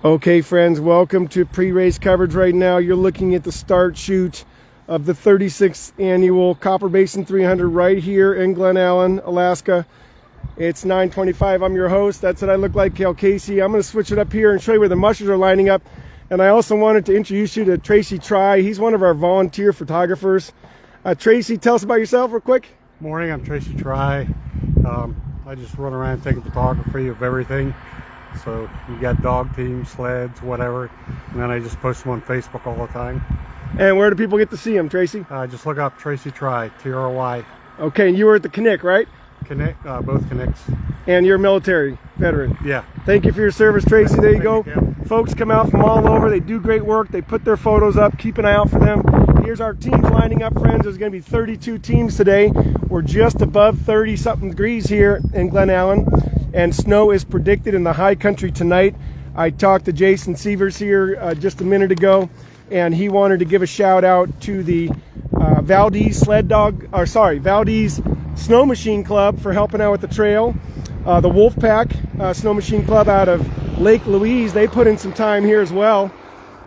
Okay, friends, welcome to pre-race coverage right now. You're looking at the start chute of the 36th annual Copper Basin 300 right here in Glen Allen, Alaska. It's 9:25. I'm your host. That's what I look like, Cal Casey. I'm going to switch it up here and show you where the mushers are lining up. And I also wanted to introduce you to Tracy Try. He's one of our volunteer photographers. Tracy, tell us about yourself real quick. Morning, I'm Tracy Try. I just run around taking photography of everything. So you got dog teams, sleds, whatever, and then I just post them on Facebook all the time. And where do people get to see them, Tracy? Just look up Tracy Try, T-R-Y. Okay, and you were at the Connect, right? Connect, both connects. And you're a military veteran. Yeah. Thank you for your service, Tracy. There you go. Thank you. Folks come out from all over. They do great work. They put their photos up. Keep an eye out for them. Here's our teams lining up, friends. There's going to be 32 teams today. We're just above 30-something degrees here in Glen Allen, and snow is predicted in the high country tonight. I talked to Jason Sievers here just a minute ago, and he wanted to give a shout out to the Valdez Valdez Snow Machine Club for helping out with the trail. The Wolfpack Snow Machine Club out of Lake Louise, they put in some time here as well.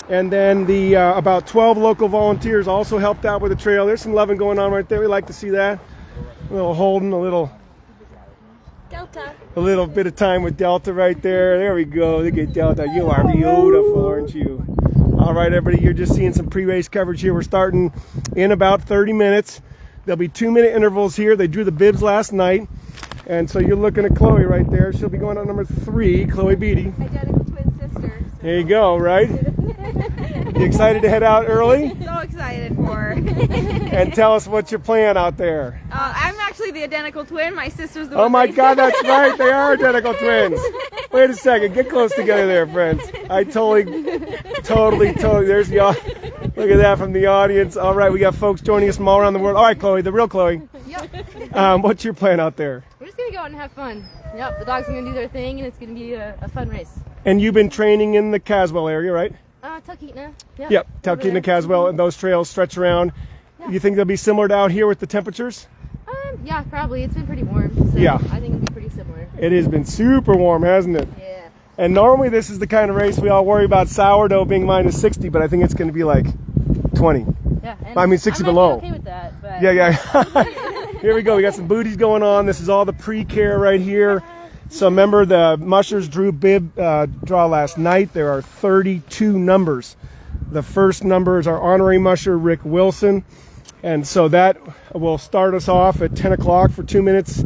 And then the about 12 local volunteers also helped out with the trail. There's some loving going on right there. We like to see that. A little Holden, a little Delta. A little bit of time with Delta right there. There we go. Look at Delta. You are beautiful, aren't you? All right, everybody, you're just seeing some pre-race coverage here. We're starting in about 30 minutes. There'll be 2-minute intervals here. They drew the bibs last night. And so you're looking at Chloe right there. She'll be going on number 3, Chloe Beatty. Identical twin sister. So. There you go, right? You excited to head out early? So excited for. And tell us what's your plan out there. I'm actually the identical twin. My sister's the one. Oh my that God, that's right. They are identical twins. Wait a second. Get close together there, friends. I totally. There's the. Look at that from the audience. All right, we got folks joining us from all around the world. All right, Chloe, the real Chloe. Yep. What's your plan out there? We're just going to go out and have fun. Yep, the dogs are going to do their thing, and it's going to be a fun race. And you've been training in the Caswell area, right? Talkeetna. Yep, Talkeetna, Caswell, and those trails stretch around. Yeah. You think they'll be similar to out here with the temperatures? Yeah, probably. It's been pretty warm, so yeah. I think it'll be pretty similar. It has been super warm, hasn't it? Yeah. And normally this is the kind of race we all worry about sourdough being minus 60, but I think it's going to be like 20. Yeah. I mean 60 below. Okay with that, but Yeah. Here we go. We got some booties going on. This is all the pre-care right here. So remember, the mushers drew bib draw last night. There are 32 numbers. The first number is our honorary musher, Rick Wilson. And so that will start us off at 10 o'clock for 2 minutes.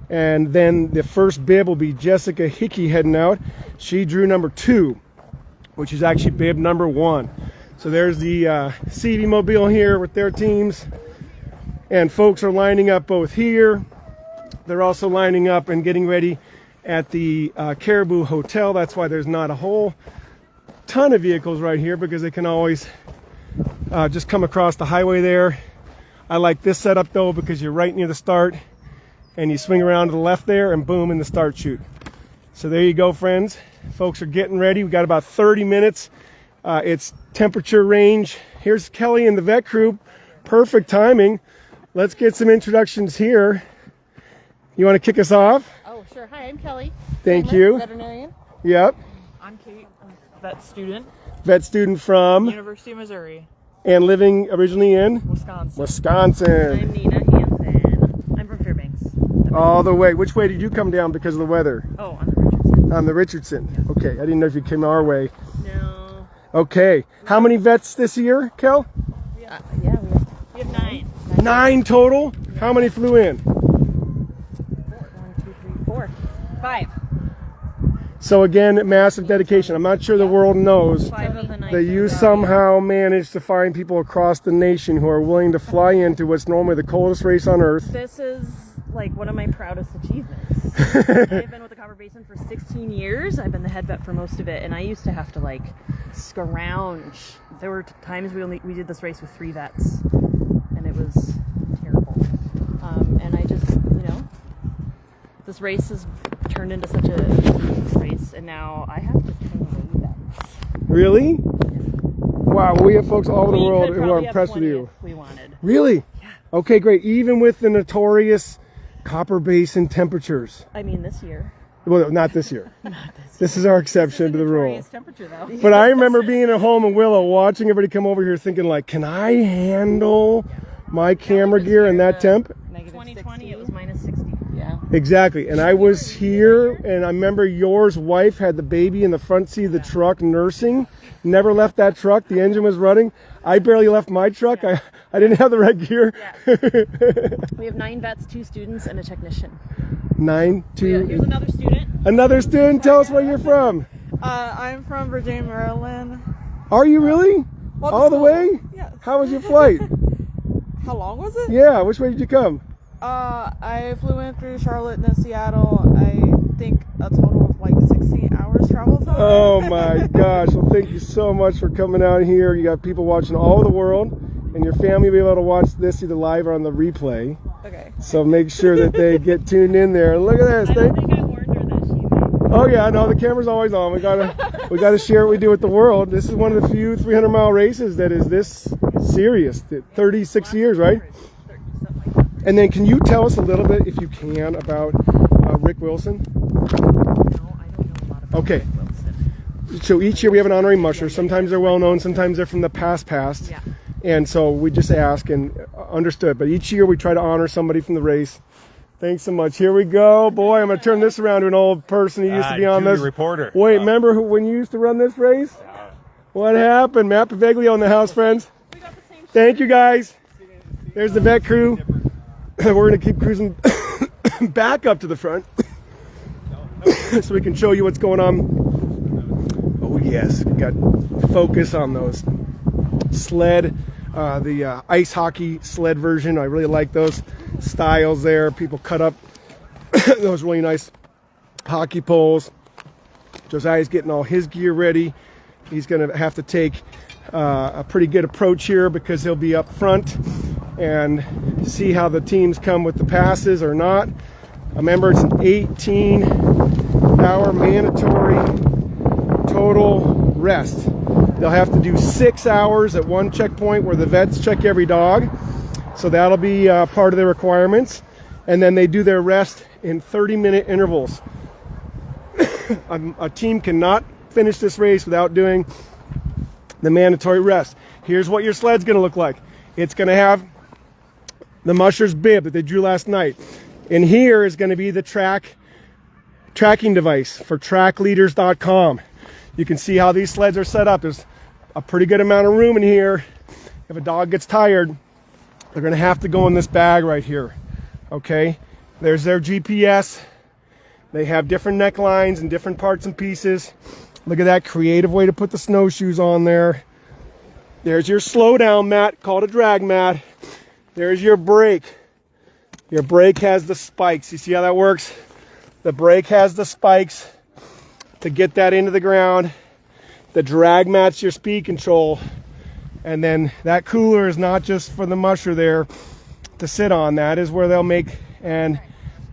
And then the first bib will be Jessica Hickey heading out. She drew number 2, which is actually bib number 1. So there's the CV Mobile here with their teams. And folks are lining up both here. They're also lining up and getting ready at the Caribou Hotel. That's why there's not a whole ton of vehicles right here, because they can always just come across the highway there. I like this setup though, because you're right near the start and you swing around to the left there and boom, in the start chute. So there you go, friends. Folks are getting ready. We got about 30 minutes. It's temperature range. Here's Kelly and the vet crew. Perfect timing. Let's get some introductions here. You want to kick us off? Oh, sure. Hi, I'm Kelly. Thank you. Veterinarian. Yep. I'm Kate, I'm a vet student. Vet student from? University of Missouri. And living originally in? Wisconsin. I'm Nina Hansen. I'm from Fairbanks. All the way. Which way did you come down because of the weather? Oh, on the Richardson. On the Richardson. Okay. I didn't know if you came our way. No. Okay. How many vets this year, Kel? Yeah, we have 9. 9 total? How many flew in? 1, 2, 3, 4, 5. So again, massive dedication. I'm not sure the world knows 5 of the 9. that you somehow managed to find people across the nation who are willing to fly into what's normally the coldest race on earth. This is like one of my proudest achievements. I've been with the Copper Basin for 16 years. I've been the head vet for most of it, and I used to have to like scrounge. There were times we did this race with 3 vets, and it was terrible. And I just, this race has turned into such a race, and now I have to train away vets. Really? Yeah. Wow, well, we have folks all over the world who are impressed with you. We wanted. Really? Yeah. Okay, great. Even with the notorious Copper Basin temperatures. I mean, this year. Well, not this year. This is our exception to the rule. Notorious temperature though. But I remember being at home in Willow watching everybody come over here thinking like, can I handle my camera gear in that temp? 2020 it was minus 60. Yeah. Exactly. And I was here, and I remember yours wife had the baby in the front seat of the truck nursing. Never left that truck. The engine was running. I barely left my truck. I didn't have the right gear. We have 9 vets, 2 students, and a technician. 9, 2. Here's another student. Another student. Tell us where you're from. I'm from Virginia, Maryland. Are you really? Well, All the way? Yes. How was your flight? How long was it? Yeah. Which way did you come? I flew in through Charlotte and then Seattle. I think a total of like 16 hours travel time. Oh my gosh. Well, thank you so much for coming out here. You got people watching all over the world, and your family will be able to watch this either live or on the replay. Okay. So make sure that they get tuned in there. Look at this. I don't think I warned her that she might. Oh yeah, no, the camera's always on. We gotta share what we do with the world. This is one of the few 300-mile races that is this serious. 36 years, right? And then can you tell us a little bit, if you can, about Rick Wilson? No, I don't know a lot about Okay. Rick Wilson. So each year we have an honorary musher. Sometimes they're well known, sometimes they're from the past. Yeah. And so we just ask and understood. But each year we try to honor somebody from the race. Thanks so much. Here we go. Boy, I'm going to turn this around to an old person who used to be on Judy this. reporter. Wait, remember when you used to run this race? What happened? Matt Paveglio in the house, friends. Thank you, guys. There's the vet crew. We're going to keep cruising back up to the front so we can show you what's going on. Oh, yes. We got focus on those sled, the ice hockey sled version. I really like those styles there. People cut up those really nice hockey poles. Josiah's getting all his gear ready. He's going to have to take a pretty good approach here because he'll be up front and see how the teams come with the passes or not. Remember, it's an 18-hour mandatory total rest. They'll have to do 6 hours at one checkpoint where the vets check every dog. So that'll be part of their requirements. And then they do their rest in 30-minute intervals. A team cannot finish this race without doing the mandatory rest. Here's what your sled's going to look like. It's going to have the Musher's bib that they drew last night. And here is going to be the tracking device for trackleaders.com. You can see how these sleds are set up. There's a pretty good amount of room in here. If a dog gets tired, they're going to have to go in this bag right here. Okay, there's their GPS. They have different necklines and different parts and pieces. Look at that creative way to put the snowshoes on there. There's your slow down mat, called a drag mat. There's your brake. Your brake has the spikes. You see how that works? The brake has the spikes to get that into the ground. The drag mat's your speed control. And then that cooler is not just for the musher there to sit on. That is where they'll make and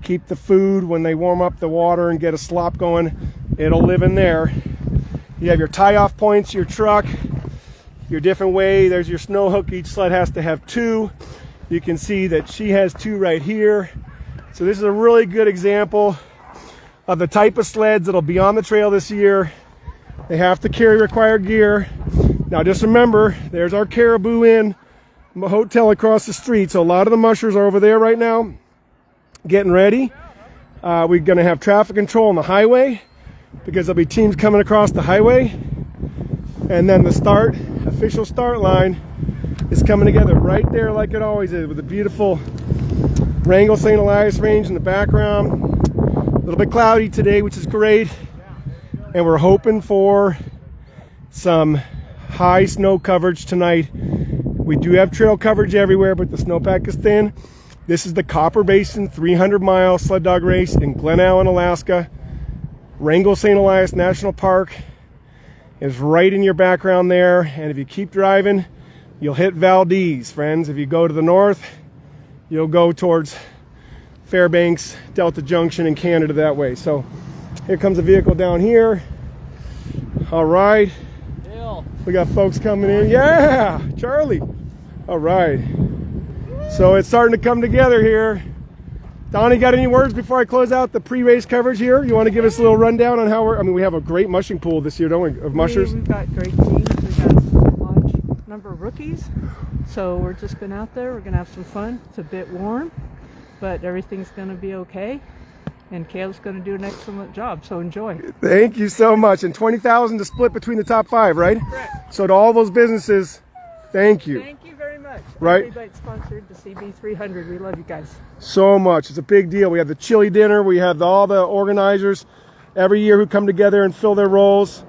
keep the food when they warm up the water and get a slop going. It'll live in there. You have your tie-off points, your truck, your different way. There's your snow hook. Each sled has to have 2. You can see that she has 2 right here. So this is a really good example of the type of sleds that'll be on the trail this year. They have to carry required gear. Now just remember, there's our Caribou Inn hotel across the street. So a lot of the mushers are over there right now getting ready. We're going to have traffic control on the highway because there'll be teams coming across the highway. And then the official start line is coming together right there like it always is, with a beautiful Wrangell St. Elias range in the background. A little bit cloudy today, which is great. And we're hoping for some high snow coverage tonight. We do have trail coverage everywhere, but the snowpack is thin. This is the Copper Basin 300-mile sled dog race in Glen Allen, Alaska. Wrangell St. Elias National Park is right in your background there. And if you keep driving, you'll hit Valdez, friends. If you go to the north, you'll go towards Fairbanks, Delta Junction, and Canada that way. So here comes a vehicle down here. All right. We got folks coming in. Yeah, Charlie. All right. So it's starting to come together here. Donnie, got any words before I close out the pre-race coverage here? You want to give us a little rundown on how we have a great mushing pool this year, don't we, of mushers? We've got great teams. We've got a large number of rookies. So we're just going out there. We're going to have some fun. It's a bit warm, but everything's going to be okay. And Caleb's going to do an excellent job, so enjoy. Thank you so much. And 20,000 to split between the top 5, right? Correct. So to all those businesses, thank you. Thank you very much. Right. Everybody that sponsored the CB300. We love you guys. So much. It's a big deal. We have the chili dinner. We have all the organizers every year who come together and fill their roles.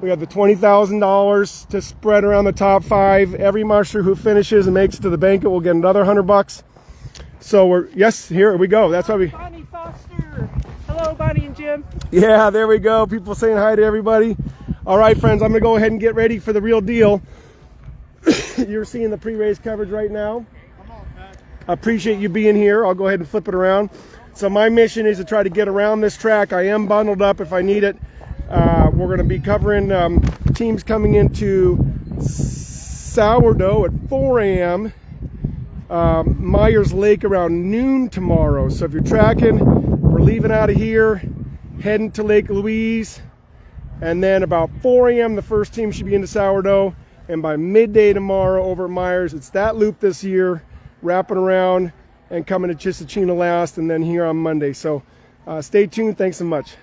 We have the $20,000 to spread around the top 5. Every musher who finishes and makes it to the banquet will get another $100. So here we go. That's why we. Bonnie Foster. Hello, Bonnie and Jim. Yeah, there we go. People saying hi to everybody. All right, friends, I'm going to go ahead and get ready for the real deal. You're seeing the pre-race coverage right now. I appreciate you being here. I'll go ahead and flip it around. So my mission is to try to get around this track. I am bundled up if I need it. We're going to be covering teams coming into Sourdough at 4 a.m. Myers Lake around noon tomorrow. So if you're tracking, we're leaving out of here, heading to Lake Louise, and then about 4 a.m. the first team should be into Sourdough, and by midday tomorrow over at Myers, it's that loop this year, wrapping around and coming to Chisachina last, and then here on Monday. So stay tuned. Thanks so much.